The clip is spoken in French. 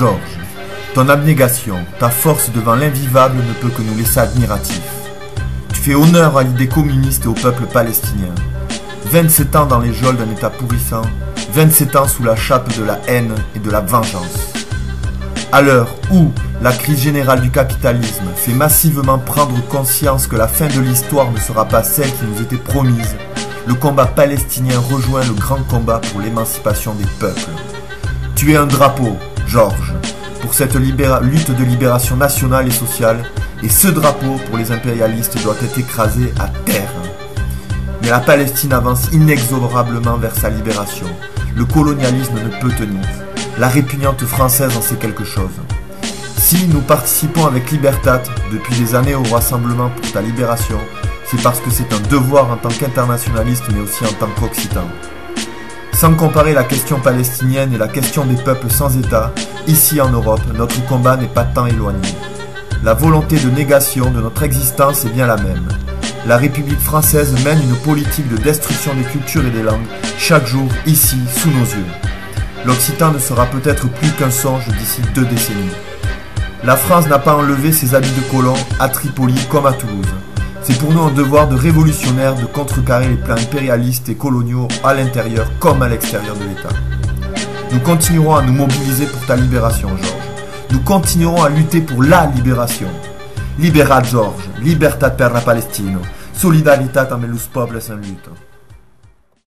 Georges, ton abnégation, ta force devant l'invivable ne peut que nous laisser admiratifs. Tu fais honneur à l'idée communiste et au peuple palestinien. 27 ans dans les geôles d'un État pourrissant, 27 ans sous la chape de la haine et de la vengeance. À l'heure où la crise générale du capitalisme fait massivement prendre conscience que la fin de l'histoire ne sera pas celle qui nous était promise, le combat palestinien rejoint le grand combat pour l'émancipation des peuples. Tu es un drapeau, Georges, pour cette lutte de libération nationale et sociale, et ce drapeau pour les impérialistes doit être écrasé à terre. Mais la Palestine avance inexorablement vers sa libération. Le colonialisme ne peut tenir. La répugnante française en sait quelque chose. Si nous participons avec Libertat depuis des années au rassemblement pour ta libération, c'est parce que c'est un devoir en tant qu'internationaliste mais aussi en tant qu'occitan. Sans comparer la question palestinienne et la question des peuples sans État, ici en Europe, notre combat n'est pas tant éloigné. La volonté de négation de notre existence est bien la même. La République française mène une politique de destruction des cultures et des langues, chaque jour, ici, sous nos yeux. L'Occitan ne sera peut-être plus qu'un songe d'ici 2 décennies. La France n'a pas enlevé ses habits de colon à Tripoli comme à Toulouse. C'est pour nous un devoir de révolutionnaire de contrecarrer les plans impérialistes et coloniaux à l'intérieur comme à l'extérieur de l'État. Nous continuerons à nous mobiliser pour ta libération, Georges. Nous continuerons à lutter pour la libération. Libera Georges, libertad per la Palestino, solidaritat amb els pobles en lutte.